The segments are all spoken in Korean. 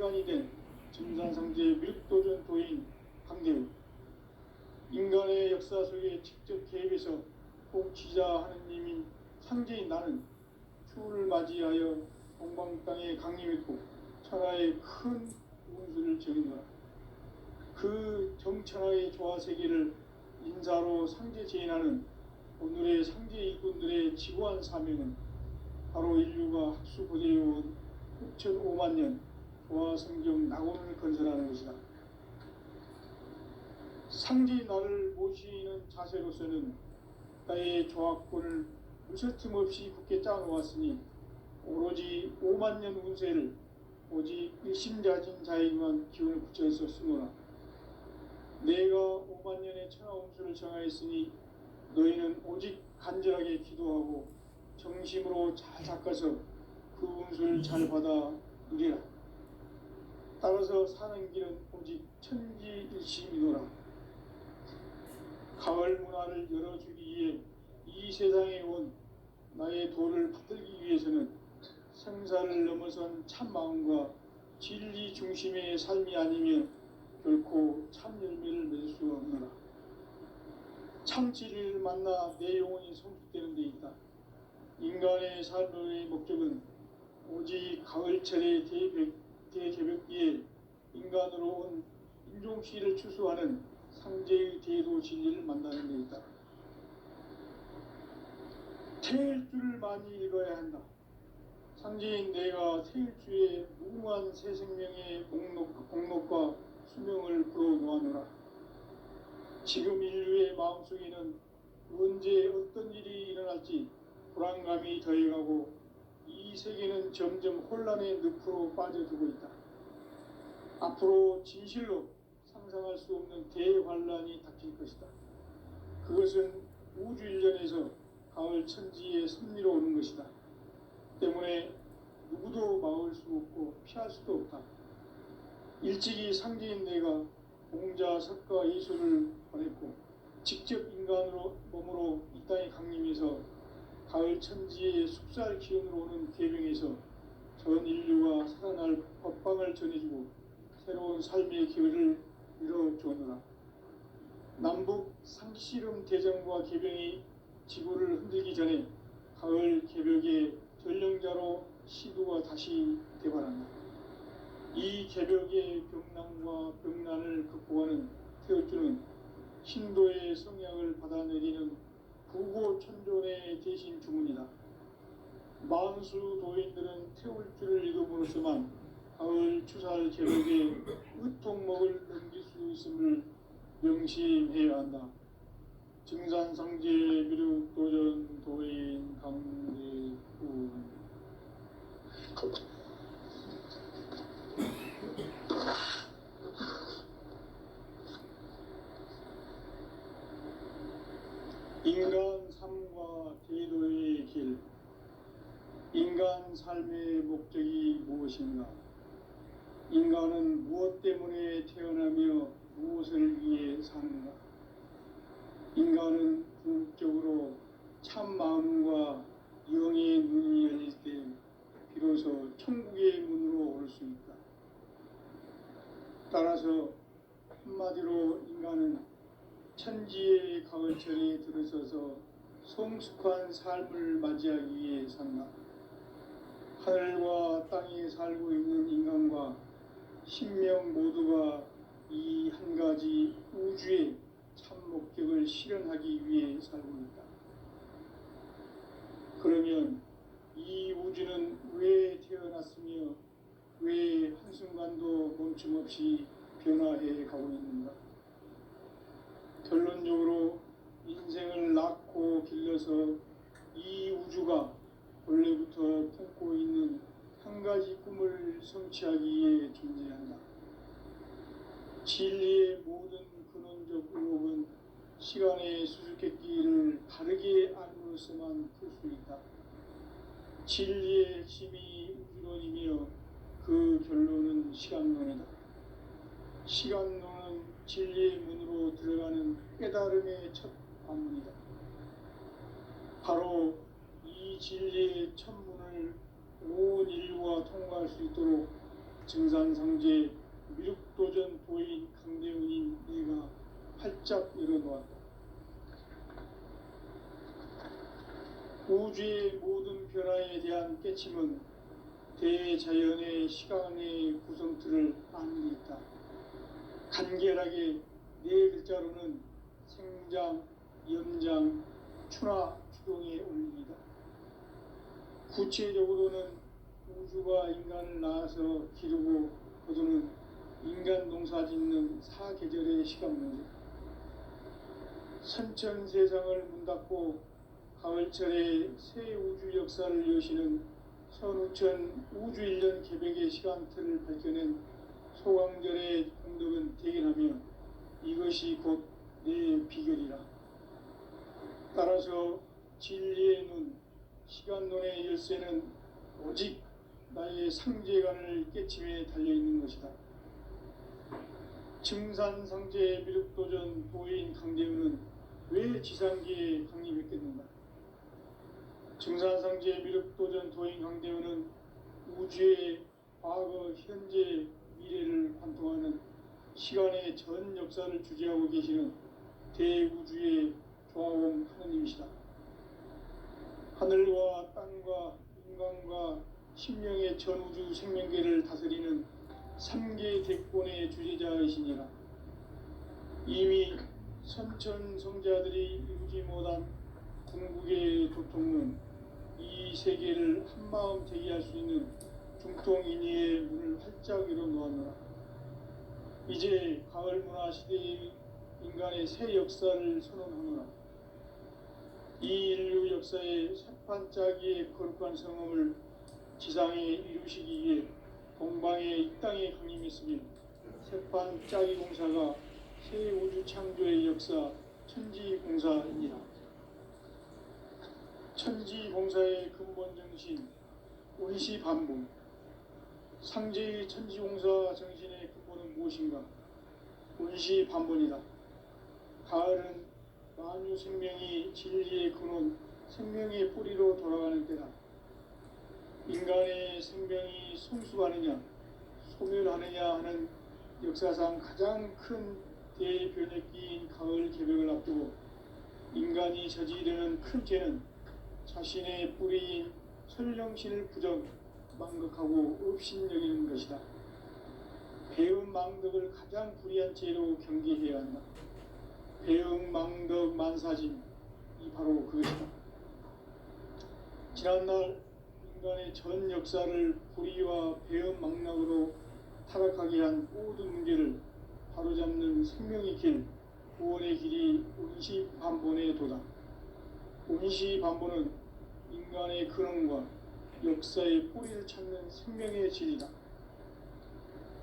일관이 된 증산상제의 미륵도전 도인 강대우. 인간의 역사 속에 직접 개입해서 통치자 하느님인 상제인 나는 추후를 맞이하여 동방 땅에 강림했고 천하의 큰 운수를 정인하라. 그 정천하의 조화세계를 인사로 상제 제인하는 오늘의 상제 일꾼들의 지구한 사명은 바로 인류가 학수고대해온 6,500만 년 조화성경 낙원을 건설하는 것이다. 상제인 나를 모시는 자세로서는 나의 조합권을 무설틈 없이 굳게 짜놓았으니 오로지 5만 년 운세를 오직 일심자진 자에게만 기운을 붙여서 쓰노라. 내가 5만 년의 천하 운수를 정하였으니 너희는 오직 간절하게 기도하고 정심으로 잘 닦아서 그 운수를 잘 받아 누리라. 따라서 사는 길은 오직 천지일심이노라. 가을 문화를 열어주기 위해 이 세상에 온 나의 도를 받들기 위해서는 생사를 넘어선 참 마음과 진리 중심의 삶이 아니면 결코 참 열매를 맺을 수 없노라. 참 진리를 만나 내 영혼이 성숙되는 데 있다. 인간의 삶의 목적은 오직 가을철의 대개벽기에 인간으로 온 인종시를 추수하는 상제의 대도 진리를 만나는 데 있다. 태일주를 많이 읽어야 한다. 상제인 내가 태일주의 무궁한 새 생명의 공록과 수명을 불어놓아노라. 지금 인류의 마음속에는 언제 어떤 일이 일어날지 불안감이 더해가고 이 세계는 점점 혼란의 늪으로 빠져들고 있다. 앞으로 진실로 상상할 수 없는 대환란이 닥칠 것이다. 그것은 우주 일전에서 가을 천지의 섭리로 오는 것이다. 때문에 누구도 막을 수 없고 피할 수도 없다. 일찍이 상제인 내가 공자, 석가, 예수를 보냈고 직접 인간으로 몸으로 이 땅에 강림해서 가을 천지의 숙살 기운으로 오는 계명에서 전 인류가 살아날 법방을 전해주고 새로운 삶의 기회를 이뤄주었노라. 남북 상씨름 대전과 개병이 지구를 흔들기 전에 가을 개벽의 전령자로 시도가 다시 개발한다. 이 개벽의 병난과 병난을 극복하는 태울주는 신도의 성향을 받아내리는 부고천존의 대신 주문이다. 만수 도인들은 태울주를 읽음으로써만 가을 추살 개벽의 으통목을 넘길 수 있음을 명심해야 한다. 증산상제 미륵도전 도인 강대훈. 인간 삶과 제도의 길. 인간 삶의 목적이 무엇인가? 인간은 무엇 때문에 태어나며 무엇을 위해 사는가? 인간은 궁극적으로 참 마음과 영의 눈이 열릴 때 비로소 천국의 문으로 올 수 있다. 따라서 한마디로 인간은 천지의 가을철에 들어서서 성숙한 삶을 맞이하기 위해 산다. 하늘과 땅에 살고 있는 인간과 신명 모두가 이 한 가지 우주의 참 목적을 실현하기 위해 살고 있다. 그러면 이 우주는 왜 태어났으며 왜 한순간도 멈춤없이 변화해 가고 있는가? 결론적으로 인생을 낳고 길러서 이 우주가 원래부터 품고 있는 한 가지 꿈을 성취하기 위해 존재한다. 진리의 모든 근원적 의혹은 시간의 수수께끼를 바르게 알므로서만 풀 수 있다. 진리의 핵심이 우주론이며 그 결론은 시간론이다. 시간론은 진리의 문으로 들어가는 깨달음의 첫 관문이다. 바로 이 진리의 첫 문을 온 인류가 통과할 수 있도록 증산상제 미륵도전 도인 강대훈인 내가 활짝 열어놓았다. 우주의 모든 변화에 대한 깨침은 대자연의 시간의 구성틀을 아는 데 있다. 간결하게 네 글자로는 생장, 연장, 추나 추동에 올립니다. 구체적으로는 우주가 인간을 낳아서 기르고 거두는 인간 농사 짓는 사계절의 시간 문제, 선천 세상을 문 닫고 가을철에 새 우주 역사를 여시는 선우천 우주일년 개백의 시간틀을 밝혀낸 소강절의 공덕은 대견하며 이것이 곧 내 비결이라. 따라서 진리의 눈, 시간론의 열쇠는 오직 나의 상제관을 깨침에 달려있는 것이다. 증산상제 미륵도전 도인 강대훈은 왜 지상계에 강림했겠는가? 증산상제 미륵도전 도인 강대훈은 우주의 과거, 현재, 미래를 관통하는 시간의 전 역사를 주재하고 계시는 대우주의 조화원 하느님이시다. 하늘과 땅과 인간과 신명의 전우주 생명계를 다스리는 3계 대권의 주재자이시니라. 이미 선천성자들이 이루지 못한 궁극의 도통론, 이 세계를 한마음 대기할 수 있는 중통인의의 문을 활짝 열어놓았노라. 이제 가을 문화 시대의 인간의 새 역사를 선언하노라. 이 인류 역사의 새판짜기의 거룩한 성험을 지상에 이루시기 위해 동방의 이 땅에 강림했으며 새판짜기 공사가 새 우주 창조의 역사 천지공사이니라. 천지공사의 근본 정신 원시반복, 상제의 천지공사 정신의 근본은 무엇인가? 원시반복이다. 가을은 만유 생명이 진리의 근원, 생명의 뿌리로 돌아가는 때다. 인간의 생명이 성숙하느냐, 소멸하느냐 하는 역사상 가장 큰 대변혁기인 가을 개벽을 앞두고 인간이 저지르는 큰 죄는 자신의 뿌리인 설령신을 부정, 망극하고 업신여기는 것이다. 배음 망덕을 가장 불의한 죄로 경계해야 한다. 배음 망덕 만사짐이 바로 그것이다. 지난날 인간의 전 역사를 불의와 배음 망락으로 타락하게 한 모든 문제를 바로잡는 생명의 길, 구원의 길이 원시반본의 도다. 원시반본은 인간의 근원과 역사의 뿌리를 찾는 생명의 진리다.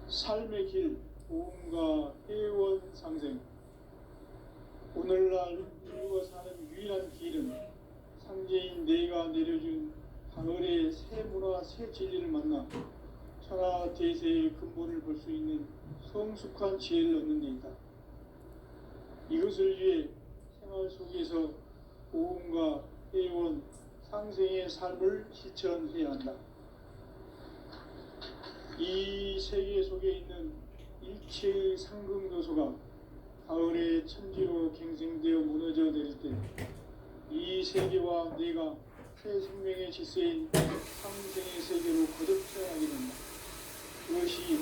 삶의 길, 보험과 회원 상생. 오늘날 인류가 사는 유일한 길은 상제인 내가 내려준 가을의 새 문화, 새 진리를 만나 천하 대세의 근본을 볼 수 있는 성숙한 지혜를 얻는 데 있다. 이것을 위해 생활 속에서 보험과 회원, 상생의 삶을 실천해야 한다. 이 세계 속에 있는 일체의 상금 요소가 가을의 천지로 갱생되어 무너져 내릴 때 이 세계와 내가 새 생명의 질서인 상생의 세계로 거듭 태어나게 된다. 그것이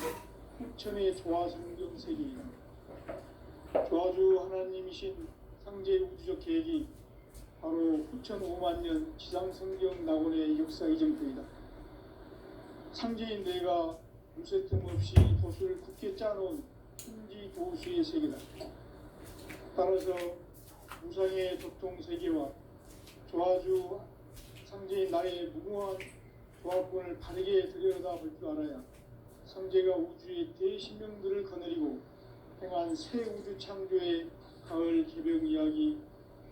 후천의 조화성경 세계이다. 조화주 하나님이신 상제 우주적 계획이 바로 후천 5만 년 지상성경 낙원의 역사 이정표이다. 상제인 내가 물새 틈 없이 돛을 굳게 짜놓은 천지 도수의 세계다. 따라서 무상의 도통 세계와 조화주 상제인 나의 무궁한 조합권을 바르게 들여다볼 줄 알아야 상제가 우주의 대신명들을 거느리고 행한 새 우주 창조의 가을 개벽 이야기,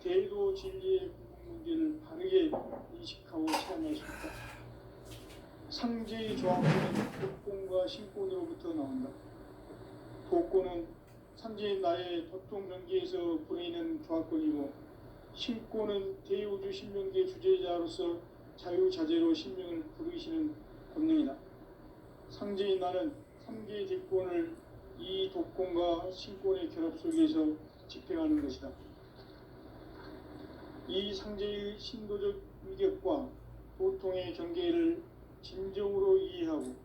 대도 진리의 궁극 문제를 바르게 인식하고 체험할 수 있다. 상제의 조합권은 독권과 신권으로부터 나온다. 독권은 상제인 나의 도통 경계에서 부르이는 조합권이고, 신권은 대우주 신명계 주제자로서 자유자재로 신명을 부르시는 권능이다. 상제인 나는 3개 직권을 이 독권과 신권의 결합 속에서 집행하는 것이다. 이 상제의 신도적 위격과 도통의 경계를 진정으로 이해하고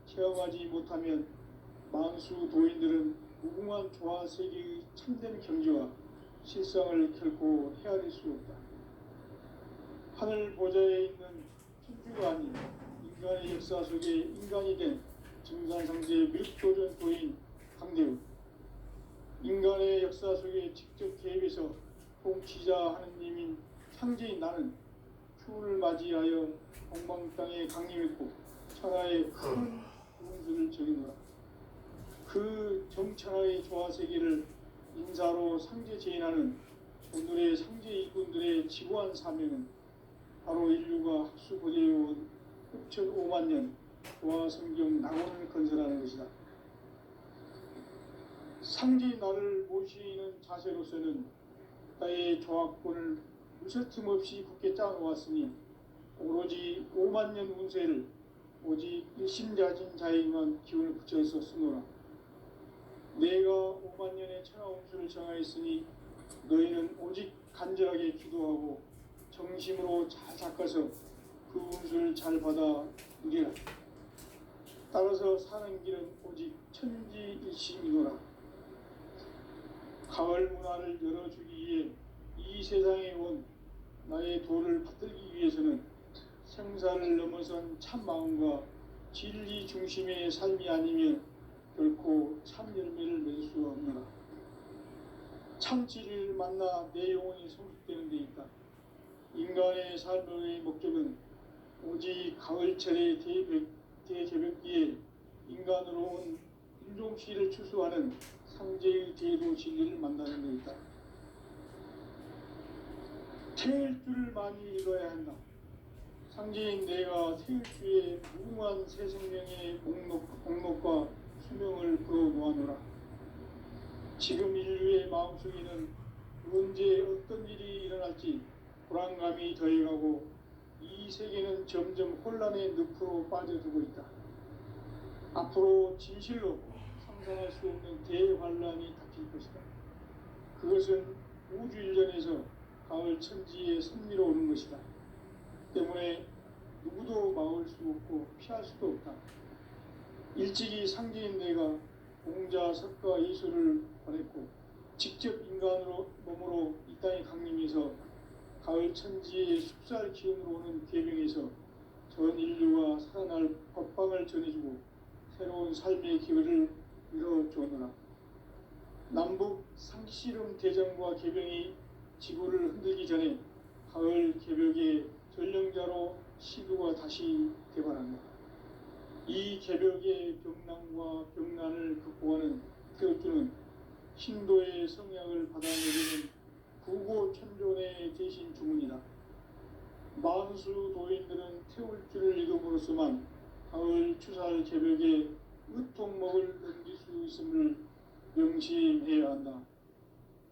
체험하지 못하면 만수 도인들은 무궁한 조화 세계의 참된 경지와 실상을 결코 헤아릴 수 없다. 하늘 보좌에 있는 천주가 아닌 인간의 역사 속에 인간이 된 증산상제 밀도전 도인 강대우, 인간의 역사 속에 직접 개입해서 통치자 하느님인 상제인 나는 추운을 맞이하여 동방땅에 강림했고 천하의 큰 운수를 정해놓아 그 정천하의 조화세계를 인사로 상제 제인하는 오늘의 상제 일꾼들의 지구한 사명은 바로 인류가 학수고대해온 흡천 5만 년 조화성경 낙원을 건설하는 것이다. 상제인 나를 모시는 자세로서는 나의 조합권을 무서틈 없이 굳게 짜놓았으니 오로지 5만 년 운세를 오직 일심자진 자에게만 기운을 붙여서 쓰노라. 내가 5만 년의 천하 운수를 정하였으니 너희는 오직 간절하게 기도하고 정심으로 잘 닦아서 그 운수를 잘 받아 누리라. 따라서 사는 길은 오직 천지일심이노라. 가을 문화를 열어주기 위해 이 세상에 온 나의 도를 받들기 위해서는 생사를 넘어선 참 마음과 진리 중심의 삶이 아니면 결코 참 열매를 맺을 수 없노라. 참 진리를 만나 내 영혼이 성숙되는 데 있다. 인간의 삶의 목적은 오직 가을철의 대개벽기에 인간으로 온 인종시를 추수하는 상제의 대도 진리를 만나는 데 있다. 태일주를 많이 읽어야 한다. 상제인 내가 태일주의 무궁한 새 생명의 목록과 수명을 풀어놓아노라. 지금 인류의 마음속에는 언제 어떤 일이 일어날지 불안감이 더해가고 이 세계는 점점 혼란의 늪으로 빠져들고 있다. 앞으로 진실로 상상할 수 없는 대환란이 닥칠 것이다. 그것은 우주 일전에서 가을 천지에 섭리로 오는 것이다. 때문에 누구도 막을 수 없고 피할 수도 없다. 일찍이 상제인 내가 공자, 석가, 예수를 보냈고 직접 인간으로 몸으로 이 땅에 강림해서 가을 천지의 숲살 기운으로 오는 계명에서 전 인류가 살아날 법방을 전해주고 새로운 삶의 기회를 이뤄주었노라. 남북 상씨름 대전과 개병이 지구를 흔들기 전에 가을 개벽의 전령자로 시두가 다시 개발한다. 이 개벽의 병난과 병난을 극복하는 태울주는 신도의 성약을 받아내리는 구고천존의 대신 주문이다. 만수 도인들은 태울주를 읽음으로써만 가을 추살 개벽의 으통목을 넘길 수 있음을 명심해야 한다.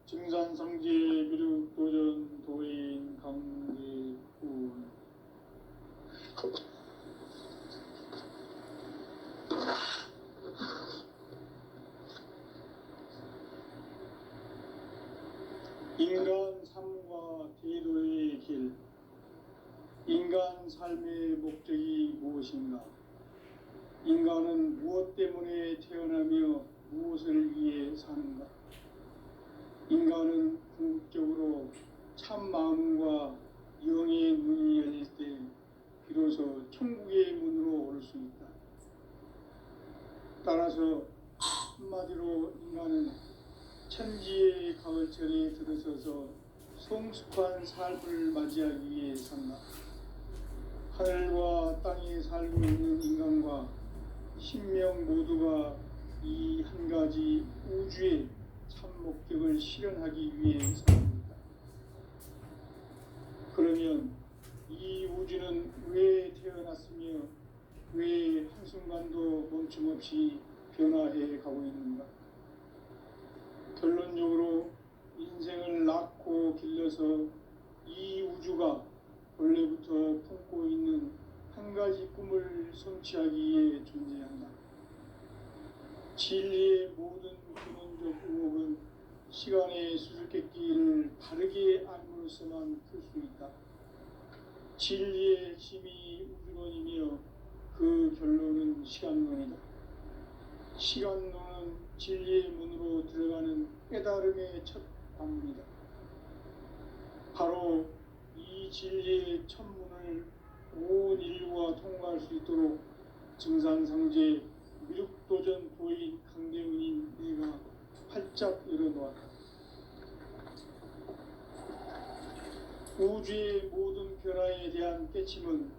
증산상제 미륵도전 도인 강대훈. 인간 삶과 대도의 길. 인간 삶의 목적이 무엇인가? 인간은 무엇 때문에 태어나며 무엇을 위해 사는가? 인간은 궁극적으로 참 마음과 영의 문이 열릴 때 비로소 천국의 문으로 올 수 있다. 따라서 한마디로 인간은 천지의 가을철에 들어서서 성숙한 삶을 맞이하기 위해 산다. 하늘과 땅에 살고 있는 인간과 신명 모두가 이 한 가지 우주의 참 목적을 실현하기 위해 삽니다. 그러면 이 우주는 왜 태어났으며 왜 한순간도 멈춤없이 변화해 가고 있는가? 결론적으로 인생을 낳고 길러서 이 우주가 원래부터 품고 있는 한 가지 꿈을 성취하기 위해 존재한다. 진리의 모든 근원적 의혹은 시간의 수수께끼를 바르게 알므로써만 풀 수 있다. 진리의 핵심이 우주론이며 그 결론은 시간론이다. 시간론은 진리의 문으로 들어가는 깨달음의 첫 관문이다. 바로 이 진리의 첫 문을 온 인류가 통과할 수 있도록 증산상제 미륵도전 도인 강대훈인 내가 활짝 열어놓았다. 우주의 모든 변화에 대한 깨침은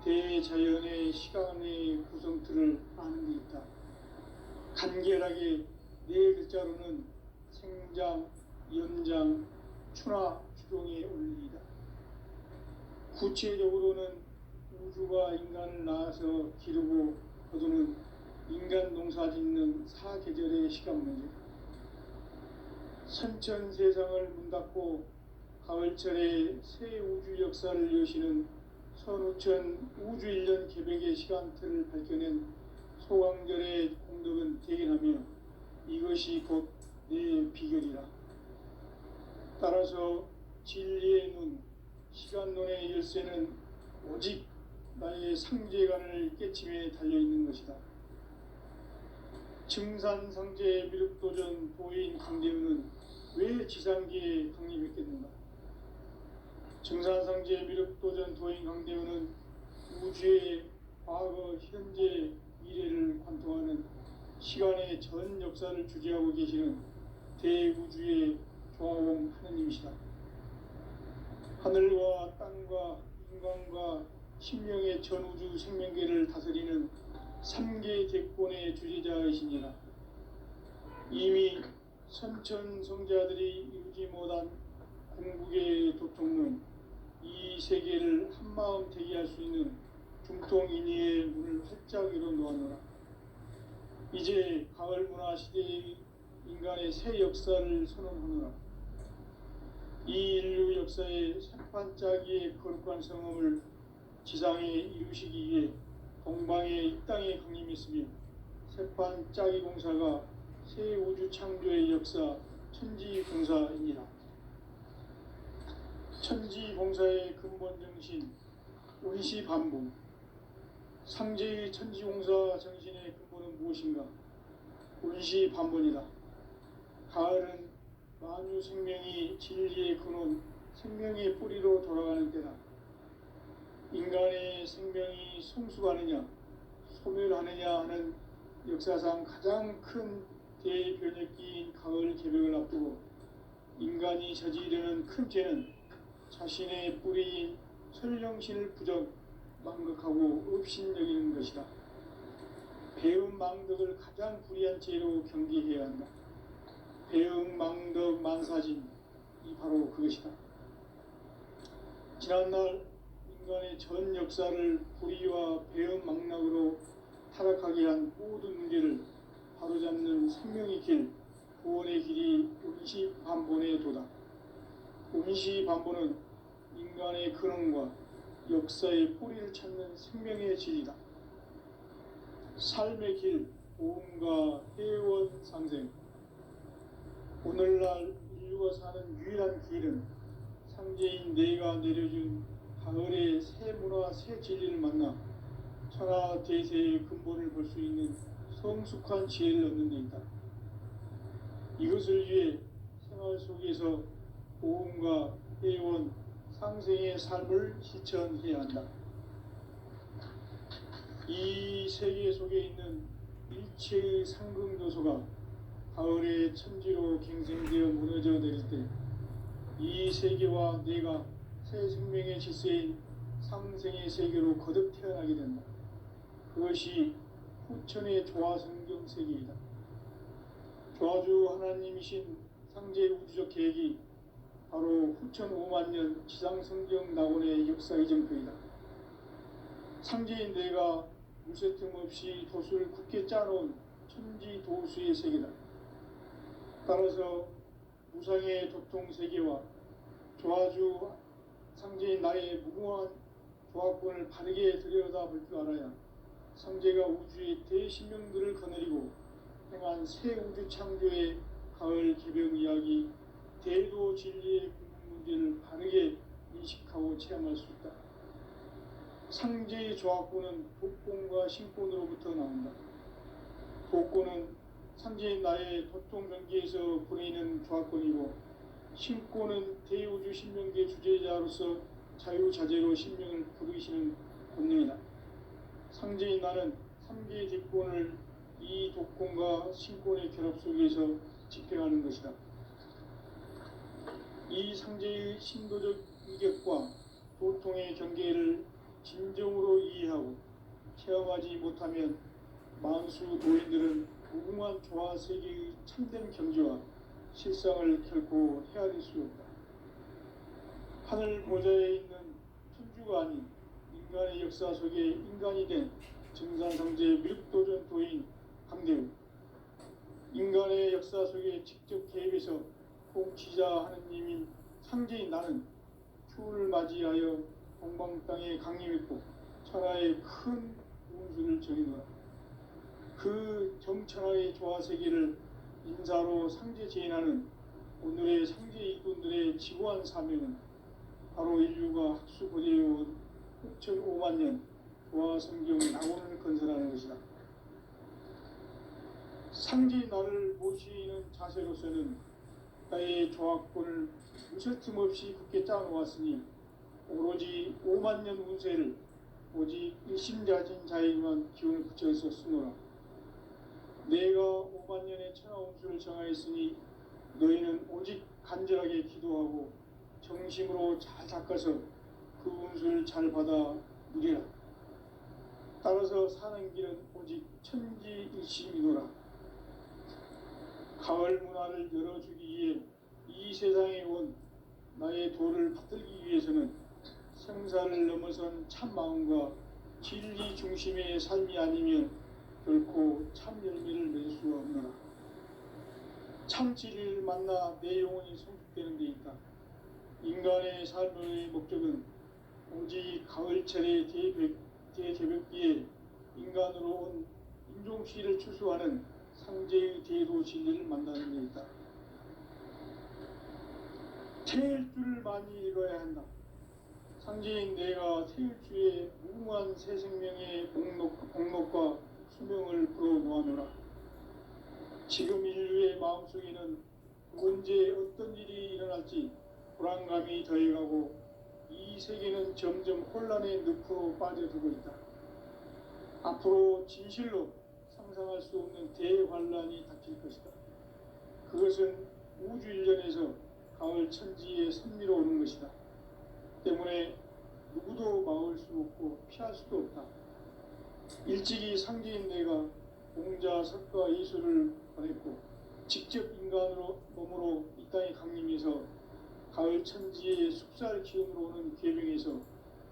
대자연의 시간의 구성틀을 아는 데 있다. 간결하게 네 글자로는 생장, 연장, 추나 주동의 원리이다. 구체적으로는 우주가 인간을 낳아서 기르고 거두는 인간 농사 짓는 사계절의 시간 문제, 선천 세상을 문 닫고 가을철에 새 우주 역사를 여시는 선우천 우주 1년 개백의 시간틀을 밝혀낸 소강절의 공덕은 대견하며 이것이 곧 내 비결이라. 따라서 진리의 눈, 시간론의 열쇠는 오직 나의 상제관을 깨침에 달려있는 것이다. 증산상제 미륵도전 도인 강대훈은 왜 지상계에 강림했겠는가? 증산상제 미륵도전 도인 강대훈은 우주의 과거, 현재, 미래를 관통하는 시간의 전 역사를 주재하고 계시는 대우주의 조화공 하느님이시다. 하늘과 땅과 인간과 신명의 전우주 생명계를 다스리는 3계 대권의 주재자이시니라. 이미 선천성자들이 이루지 못한 궁극의 도통론, 이 세계를 한마음 대기할 수 있는 중통인의의 문을 활짝 열어놓았노라. 이제 가을 문화 시대의 인간의 새 역사를 선언하노라. 이 인류 역사의 새판짜기의 거룩한 성험을 지상에 이루시기 위해 동방의 이 땅에 강림했으며 새판짜기 공사가 새 우주 창조의 역사 천지공사이니라. 천지공사의 근본 정신 운시반복, 상제의 천지공사 정신의 근본은 무엇인가? 운시반복이다. 가을은 만유 생명이 진리의 근원, 생명의 뿌리로 돌아가는 때다. 인간의 생명이 성숙하느냐, 소멸하느냐 하는 역사상 가장 큰 대변혁기인 가을 개벽을 앞두고 인간이 저지르는 큰 죄는 자신의 뿌리인 설령신을 부정, 망극하고 업신여기는 것이다. 배음 망덕을 가장 불의한 죄로 경계해야 한다. 배음 망덕 만사진, 이 바로 그것이다. 지난날 인간의 전 역사를 불의와 배음 망락으로 타락하게 한 모든 문제를 바로잡는 생명의 길, 구원의 길이 운시반본의 도다. 운시반본은 인간의 근원과 역사의 뿌리를 찾는 생명의 진리다. 삶의 길, 보험과 회원 상생. 오늘날 인류가 사는 유일한 길은 상제인 내가 내려준 가을의 새 문화, 새 진리를 만나 천하 대세의 근본을 볼 수 있는 성숙한 지혜를 얻는 데 있다. 이것을 위해 생활 속에서 보험과 회원, 상생의 삶을 실천해야 한다. 이 세계 속에 있는 일체의 상금 요소가 가을의 천지로 갱생되어 무너져 내릴 때 이 세계와 내가 새 생명의 질서인 상생의 세계로 거듭 태어나게 된다. 그것이 후천의 조화성경 세계이다. 조화주 하나님이신 상제 우주적 계획이 바로 후천 5만 년 지상성경 낙원의 역사 이정표이다. 상제인 내가 무쇠 틈 없이 도수를 굳게 짜놓은 천지 도수의 세계다. 따라서 무상의 도통 세계와 조화주 상제인 나의 무궁한 조합권을 바르게 들여다볼 줄 알아야 성제가 우주의 대신명들을 거느리고 행한 새 우주 창조의 가을 개벽 이야기, 대도 진리의 문제를 바르게 인식하고 체험할 수 있다. 상제의 조합권은 독권과 신권으로부터 나온다. 독권은 상제인 나의 도통 경계에서 보내는 조합권이고, 신권은 대우주 신명계 주제자로서 자유자재로 신명을 부르시는 본능이다. 상제인 나는 3개의 뒷권을 이 독권과 신권의 결합 속에서 집행하는 것이다. 이 상제의 신도적 이격과 도통의 경계를 진정으로 이해하고 체험하지 못하면 만수 도인들은 무궁한 조화 세계의 참된 경지와 실상을 결코 헤아릴 수 없다. 하늘 보좌에 있는 천주가 아닌 인간의 역사 속에 인간이 된 증산상제 미륵도전 도인 강대우, 인간의 역사 속에 직접 개입해서 통치자 하느님인 상제인 나는 추운을 맞이하여 동방 땅에 강림했고 천하의 큰 운수를 정해놓아 그 정천하의 조화세계를 인사로 상제 제인하는 오늘의 상제 일꾼들의 지고한 사명은 바로 인류가 학수고대해온 6,500만 년 조화성경 낙원을 건설하는 것이다. 상제인 나를 모시는 자세로서는 나의 조합권을 무설틈 없이 굳게 짜놓았으니 오로지 5만 년 운세를 오직 일심자진 자에게만 기운을 붙여서 쓰노라. 내가 5만 년의 천하 운수를 정하였으니 너희는 오직 간절하게 기도하고 정심으로 잘 닦아서 그 운수를 잘 받아 누리라. 따라서 사는 길은 오직 천지일심이노라. 가을 문화를 열어주기 위해 이 세상에 온 나의 도를 받들기 위해서는 생사를 넘어선 참 마음과 진리 중심의 삶이 아니면 결코 참 열매를 맺을 수가 없노라. 참 진리를 만나 내 영혼이 성숙되는 데 있다. 인간의 삶의 목적은 오직 가을철의 대개벽기에 인간으로 온 인종시를 추수하는 상제의 대도 진리를 만나는 데 있다. 태일주를 많이 읽어야 한다. 상제인 내가 태일주의 무궁한 새 생명의 복록과 수명을 불어놓아노라. 지금 인류의 마음속에는 언제 어떤 일이 일어날지 불안감이 더해가고 이 세계는 점점 혼란의 늪으로 빠져들고 있다. 앞으로 진실로 상상할 수 없는 대환란이 닥칠 것이다. 그것은 우주 일련에서 가을 천지의 선미로 오는 것이다. 때문에 누구도 막을 수 없고 피할 수도 없다. 일찍이 상제인 내가 공자, 석가, 예수를 보냈고 직접 인간으로 몸으로 이 땅에 강림해서 가을 천지의 숙살 기운으로 오는 계명에서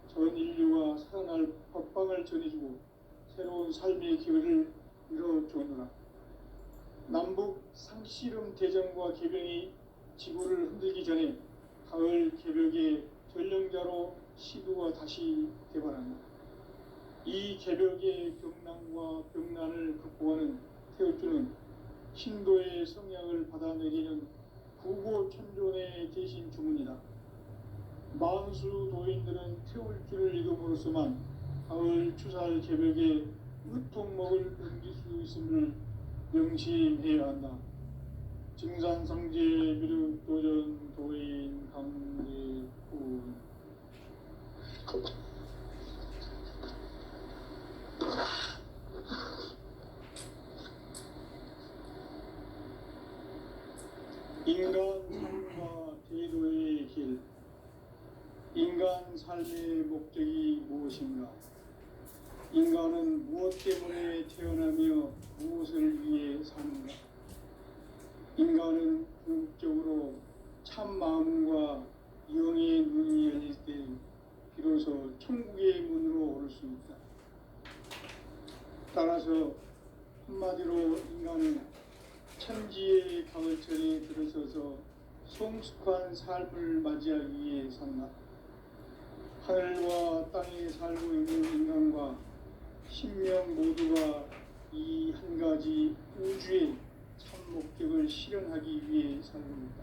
전 인류가 살아날 법방을 전해주고 새로운 삶의 기회를 이뤄주노라. 남북 상씨름 대전과 개병이 지구를 흔들기 전에 가을 개벽의 전령자로 시도가 다시 개발한다. 이 개벽의 경난과 병난을 극복하는 태울주는 신도의 성약을 받아내리는 구고천존의 대신 주문이다. 만수 도인들은 태울주를 읽음으로써만 가을 추살 개벽의 의통목을 넘길 수 있음을 명심해야 한다. 증산상제 미륵도전 도인 강대훈. 인간 삶과 대도의 길. 인간 삶의 목적이 무엇인가? 인간은 무엇 때문에 태어나며 무엇을 위해 사는가? 인간은 궁극적으로 참 마음과 영의 눈이 열릴 때 비로소 천국의 문으로 오를 수 있다. 따라서 한마디로 인간은 천지의 가을철에 들어서서 성숙한 삶을 맞이하기 위해 산다. 하늘과 땅에 살고 있는 인간과 신명 모두가 이 한 가지 우주의 참 목적을 실현하기 위해 살고있다.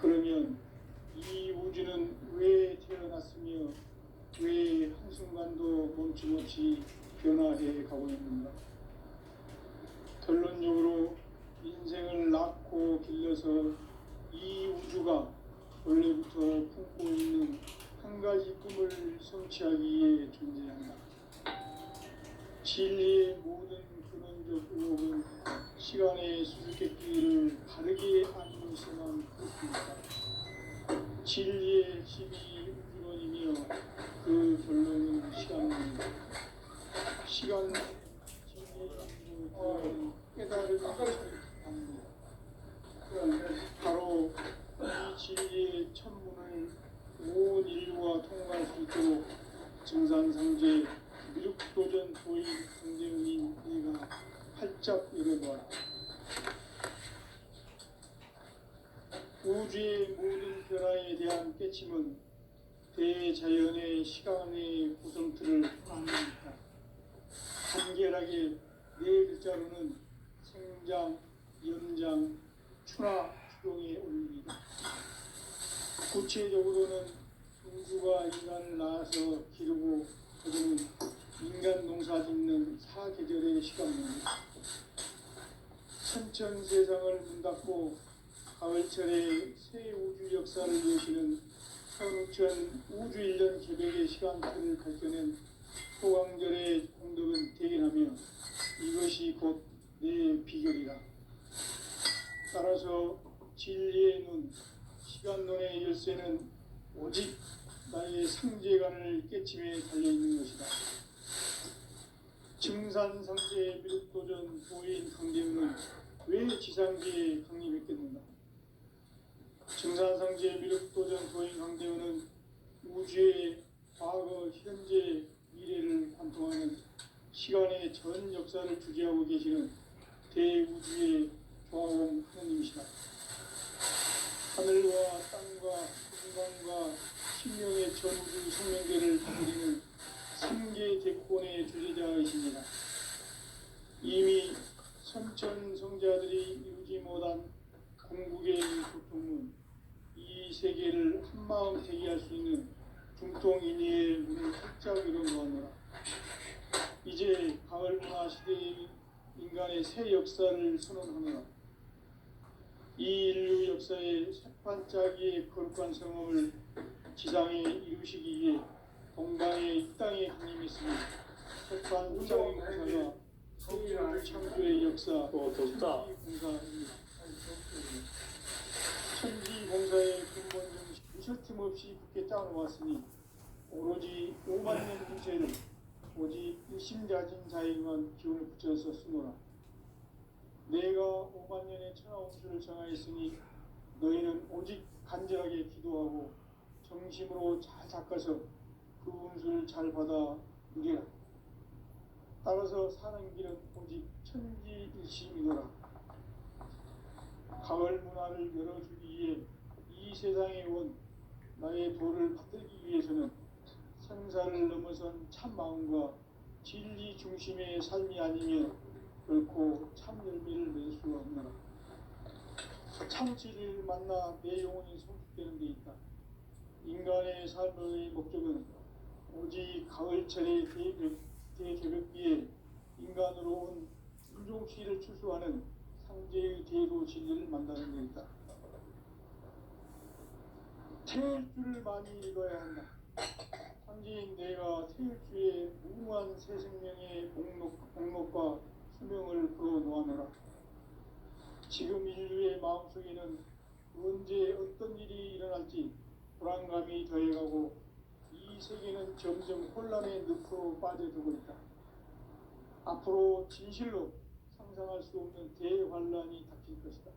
그러면 이 우주는 왜 태어났으며 왜 한순간도 멈춤없이 변화해 가고 있는가? 결론적으로 인생을 낳고 길러서 이 우주가 원래부터 품고 있는 한 가지 꿈을 성취하기 위해 존재한다. 진리의 모든 근원적 의혹은 시간의 수수께끼를 바르게 알고 있어만 그렇습니다. 진리의 핵심이 우주론이며 그 결론은 시간론이다. 시간론, 진리의 깨달음이 합니다. 바로 이 진리의 천문을 온 인류가 통과할 수 있도록 증산상제 미륵도전 도인 강대웅인 내가 활짝 열어보았다. 우주의 모든 변화에 대한 깨침은 대자연의 시간의 구성틀을 만듭니다. 간결하게 네 글자로는 생장, 연장, 추나 추동에 올립니다. 구체적으로는 우주가 인간을 낳아서 기르고 거두는 인간 농사 짓는 사계절의 시간입니다. 천천 세상을 문 닫고 가을철에 새 우주 역사를 여시는 선우천 우주 1년 개백의 시간표를 밝혀낸 소강절의 공덕은 대견하며 이것이 곧 내 비결이다. 따라서 진리의 눈, 시간론의 열쇠는 오직 나의 상제관을 깨침에 달려있는 것이다. 증산상제 미륵도전 도인 강대웅은 왜 지상계에 강림했겠는가? 증산상제 미륵도전 도인 강대웅은 우주의 과거, 현재, 미래를 관통하는 시간의 전 역사를 주재하고 계시는 대우주의 조화원 하느님이시다. 하늘과 땅과 공간과 신명의 전우주 생명계를 다스리는 3개 대권의 주제자이십니다. 이미 선천성자들이 이루지 못한 궁극의 고통은 이 세계를 한마음 대기할 수 있는 중통인의의 문을 활짝 열어놓았노라. 이제 가을문화 시대의 인간의 새 역사를 선언하노라. 이 인류 역사의 새반짝이의 거룩한 성험을 지상에 이루시기 위해 동방의 이 땅에 강림했으니 새반짝이 공사가 세계를 창조의 역사 천지공사입니다. 천지공사의 근본 정신 무실 틈 없이 굳게 짜놓았으니 오로지 5만 년 후세를 오직 일심자진 자에게만 기운을 붙여서 쓰노라. 내가 5만 년의 천하운수를 정하였으니 너희는 오직 간절하게 기도하고 정심으로 잘 닦아서 그 운수를 잘 받아 누리라. 따라서 사는 길은 오직 천지일심이노라. 가을 문화를 열어주기 위해 이 세상에 온 나의 도를 받들기 위해서는 생사를 넘어선 참 마음과 진리 중심의 삶이 아니면 결코 참 열매를 낼 수가 없노라. 참 진리를 만나 내 영혼이 성숙되는 데 있다. 인간의 삶의 목적은 오직 가을철의 대개벽비에 인간으로 온 인종시를 추수하는 상제의 대도 진리를 만나는 데 있다. 태일주를 많이 읽어야 한다. 상제인 내가 태일주의 무궁한 새 생명의 목록과 수명을 풀어놓아노라. 지금 인류의 마음속에는 언제 어떤 일이 일어날지 불안감이 더해가고 이 세계는 점점 혼란의 늪으로 빠져들고 있다. 앞으로 진실로 상상할 수 없는 대환란이 닥칠 것이다.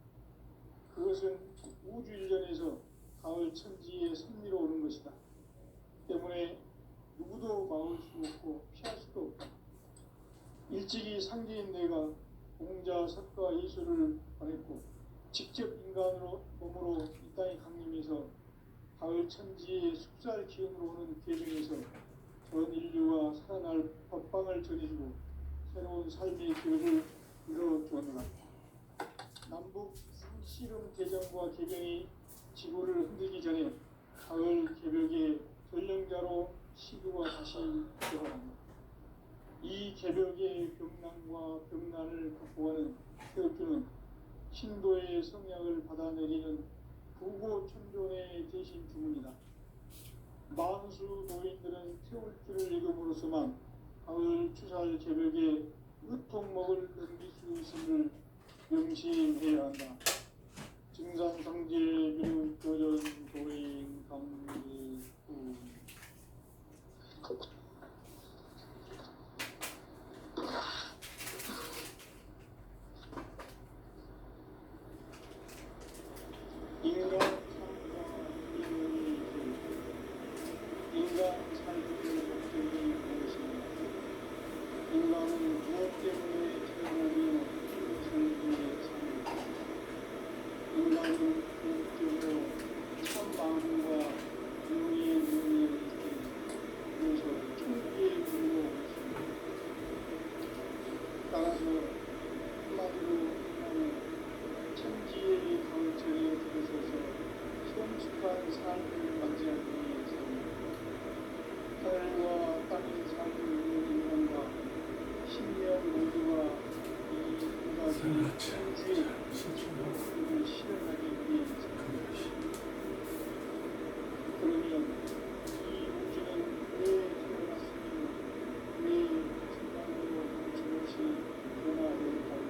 그것은 우주 일전에서 가을 천지의 섭리로 오는 것이다. 때문에 누구도 막을 수 없고 피할 수도 없다. 일찍이 상제인 내가 공자, 석가, 예수를 보냈고 직접 인간으로 몸으로 이 땅에 강림해서 가을 천지의 숲살 기운으로 오는 계중에서 전 인류와 살아날 법방을 전해주고 새로운 삶의 기회를 이뤄주었노라. 남북 씨름 대전과 개병이 지구를 흔들기 전에 가을 개벽의 전령자로 시구가 다시 되어갑니다. 이 개벽의 병난과 병난을 극복하는 태극기는 신도의 성약을 받아내리는 부고천존의 대신 주문이다. 만수 노인들은 태울 줄을 읽음으로써만 가을 추살 개벽의 으통목을 넘길 수 있음을 명심해야 한다. 증산상제 미륵도전 도인 강제구 인간 삶의 목적이 무엇인가? 인간은 무엇 때문에 태어나며 무엇을 삽니까? 인간은 본격적으로 참 마음과 용의의 눈을 그래서 천국의 문으로 오십니다. 따라서 한마디로 인간은 천지의 가을철에 들어서서 성숙한 삶을 맞이하기 위해서입니다. 하늘과 땅의 삶을 누리는 인간과 신명 모두가 이 인간의 천주의 신축을 실현하기 위해서입니다. 그러면 이 우주는 왜 태어났으며 왜 순간으로 저것이 변화될까요?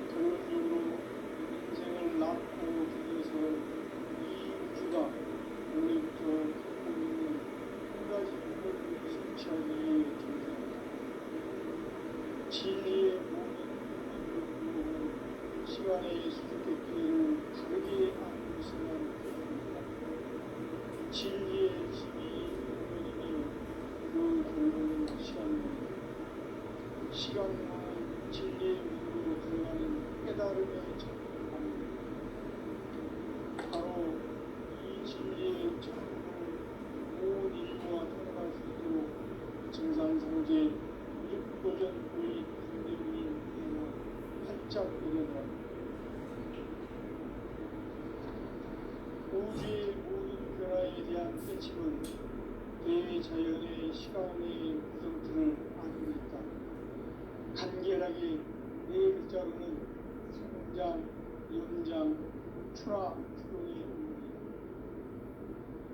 결론적으로 인생을 낳고 죽여서 이 우주가 원래부터 갖고 있는 한 가지 목표를 성취하기 위해 존재합니다. 진리의 모든 욕구는 시간의 수수께끼를 다르게 안고 있어야만 됩니다. 진리의 힘이 근원이며 그 결론은 시간입니다. 시간은 진리의 문으로 들어가는 깨달음의 천국입니다. 바로 이 진리의 천국을 온 인류가 통과할 수 있도록 증산상제 육도전 고인 강대문이 활짝 열어놓았습니다. 우주의 모든 변화에 대한 깨침은 대자연의 시간의 구성틀을 아닙니까? 간결하게 네 글자로는 성장, 연장, 추락, 추동의 의미입니다.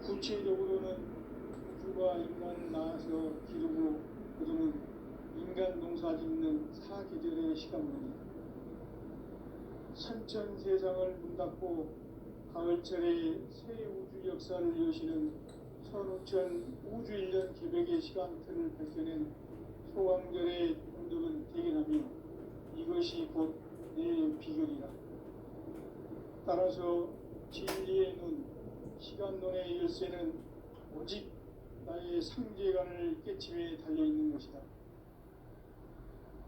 구체적으로는 우주가 인간을 낳아서 기르고 거두는 인간 농사 짓는 사계절의 시간입니다. 선천 세상을 문 닫고 가을철에 새 우주 역사를 여시는 선우천 우주 1년 개벽의 시간틀을 밝혀낸 소강절의 운동은 대견하며 이것이 곧 내 비결이다. 따라서 진리의 눈, 시간론의 열쇠는 오직 나의 상제관을 깨침에 달려있는 것이다.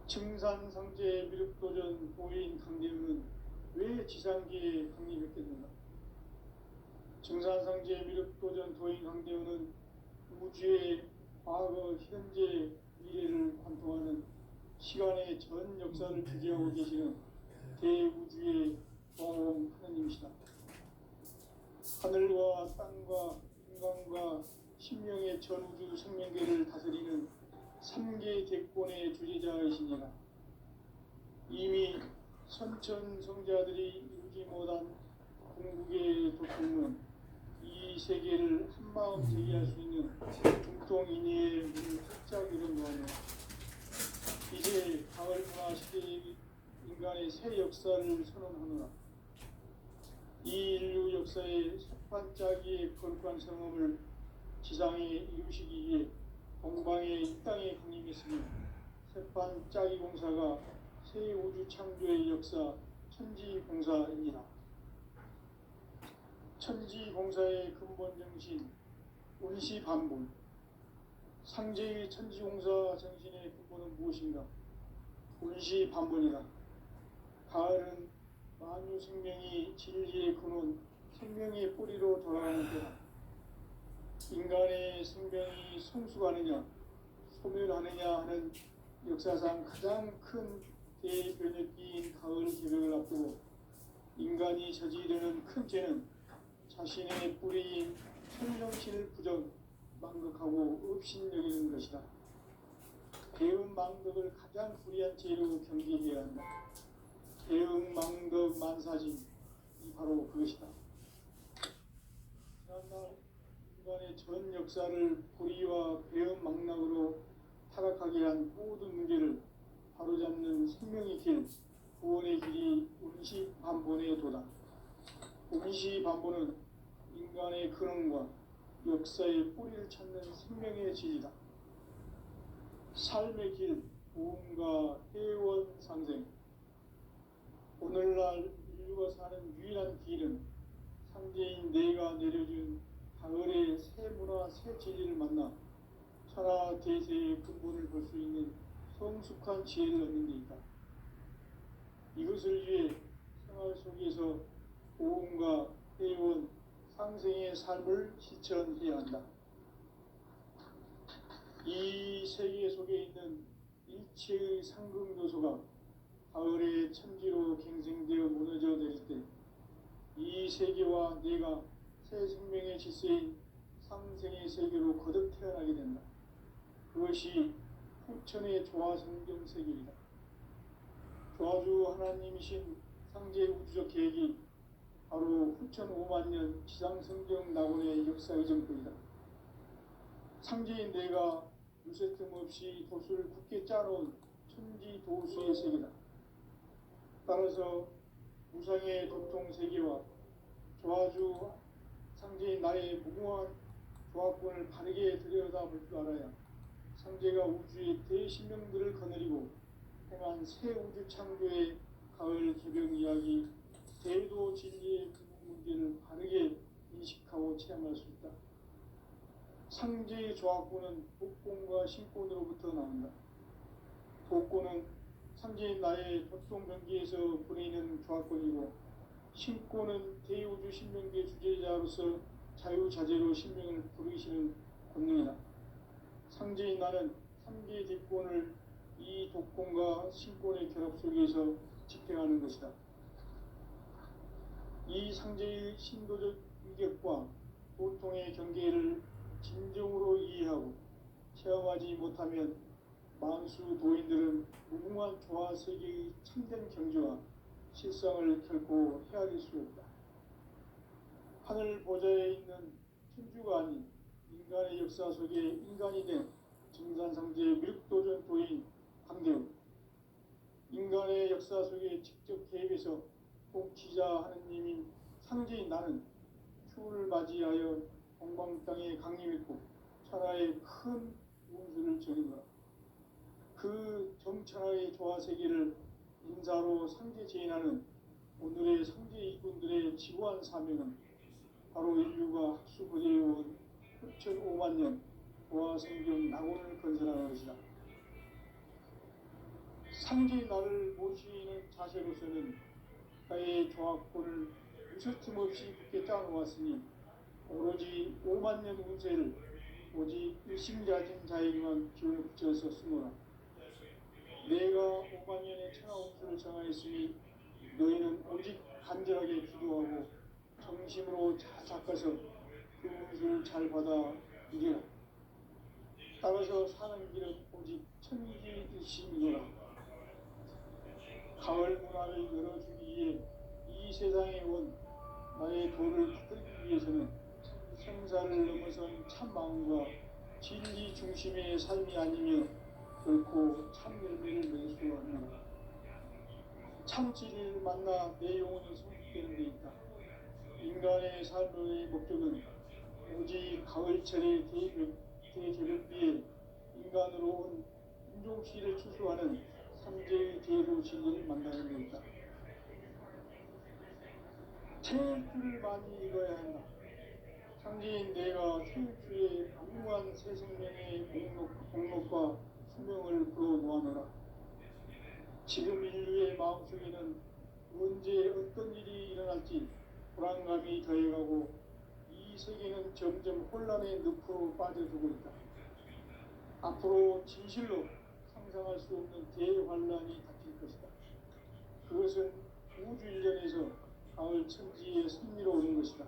증산상제 미륵도전 보인 강대문은 왜 지상계에 강림했겠는가? 증산상제 미륵도전 도인 강대문은 우주의 과거, 현재, 미래를 관통하는 시간의 전 역사를 주재하고 계시는 대우주의 보험 하나님이시다. 하늘과 땅과 인간과 신명의 전우주 생명계를 다스리는 3개 대권의 주제자이시니라. 이미 선천성자들이 이루지 못한 궁극의 도통은 이 세계를 한마음 제기할 수 있는 중통인의의 문을 활짝 열어놓으며 이제 가을 문화 시대의 인간의 새 역사를 선언하노라. 이 인류 역사의 석반짜기의 거룩한 성험을 지상에 이루시기 위해 동방의 이 땅에 강림했으며 석반짜기 공사가 새 우주 창조의 역사 천지공사입니다. 천지공사의 근본 정신 운시반본. 상제의 천지공사 정신의 근본은 무엇인가? 운시반본이다. 가을은 만유 생명이 진리의 근원 생명의 뿌리로 돌아가는 때다. 인간의 생명이 성숙하느냐 소멸하느냐 하는 역사상 가장 큰 대변혁기인 가을 개벽을 앞두고 인간이 저지르는 큰 죄는 자신의 뿌리인 천명신을 부정 망극하고 업신여기는 것이다. 대응망덕을 가장 불의한 죄로 경계해야 한다. 대응망덕 만사진 이 바로 그것이다. 지난날 인간의 전 역사를 불의와 배은망락으로 타락하게 한 모든 문제를 바로잡는 생명의 길, 구원의 길이 운시반본의 도다. 운시반본은 인간의 근원과 역사의 뿌리를 찾는 생명의 진리다. 삶의 길, 부흥과 회원 상생. 오늘날 인류가 사는 유일한 길은 상제인 내가 내려준 가을의 새 문화, 새 진리를 만나 천하 대세의 근본을 볼 수 있는 성숙한 지혜를 얻는 데 있다. 이것을 위해 생활 속에서 보험과 회원, 상생의 삶을 실천해야 한다. 이 세계 속에 있는 일체의 상승요소가 가을의 천지로 갱생되어 무너져 내릴 때 이 세계와 내가 새 생명의 질서인 상생의 세계로 거듭 태어나게 된다. 그것이 후천의 조화성경 세계이다. 조화주 하나님이신 상제 우주적 계획이 바로 후천 5만 년 지상성경 낙원의 역사의 전부이다. 상제인 내가 유세틈 없이 도수를 굳게 짜놓은 천지 도수의 세계다. 따라서 무상의 도통 세계와 조화주 상제인 나의 무궁한 조화권을 바르게 들여다볼 줄 알아야 상제가 우주의 대신명들을 거느리고 행한 새 우주 창조의 가을 개벽 이야기, 대도 진리의 근원 문제를 바르게 인식하고 체험할 수 있다. 상제의 조화권은 복권과 신권으로부터 나온다. 복권은 상제인 나의 도통 경계에서 보내는 조화권이고, 신권은 대우주 신명계 주제자로서 자유자재로 신명을 부르시는 권능이다. 상제인 나는 3개 뒷권을 이 독권과 신권의 결합 속에서 집행하는 것이다. 이 상제의 신도적 위격과 보통의 경계를 진정으로 이해하고 체험하지 못하면 만수 도인들은 무궁한 조화 세계의 참된 경지와 실상을 결코 헤아릴 수 없다. 하늘 보좌에 있는 천주가 아닌 인간의 역사 속에 인간이 된 증산상제의 밀도전 도인 강대우, 인간의 역사 속에 직접 개입해서 통치자 하느님인 상제인 나는 추후를 맞이하여 동방 땅에 강림했고 천하의 큰 운수를 전한 거라. 그 정천하의 조화세계를 인사로 상제 제인하는 오늘의 상제 이군들의 지구한 사명은 바로 인류가 학수부대해온 후천 5만 년 조화성경 낙원을 건설하는 것이다. 상제의 나를 모시는 자세로서는 나의 조화권을 유서틈 없이 굳게 짜놓았으니 오로지 5만 년 운세를 오직 일심가진 자에게만 기운을 붙여서 쓰노라. 내가 5만 년의 천하 운수를 정하였으니 너희는 오직 간절하게 기도하고 정심으로 잘 닦아서 그 운수를 잘 받아 이겨라. 따라서 사는 길은 오직 천지일심이노라. 가을 문화를 열어주기 위해 이 세상에 온 나의 도를 붙들기 위해서는 생사를 넘어선 참 마음과 진리 중심의 삶이 아니면 결코 참 열매를 맺을 수 없노라. 참 진리를 만나 내 영혼이 성숙되는 데 있다. 인간의 삶의 목적은 오직 가을철의 대개벽비에 인간으로 온 인종시를 추수하는 삼재의 대도 진리를 만나는 데 있다. 체육주를 많이 읽어야 한다. 상제인 내가 체육주의 무궁한 새 생명의 목록과 수명을 불어놓아노라. 지금 인류의 마음속에는 언제 어떤 일이 일어날지 불안감이 더해가고 이 세계는 점점 혼란의 늪으로 빠져들고 있다. 앞으로 진실로 상상할 수 없는 대환란이 닥칠 것이다. 그것은 우주 일전에서 가을 천지에 승리로 오는 것이다.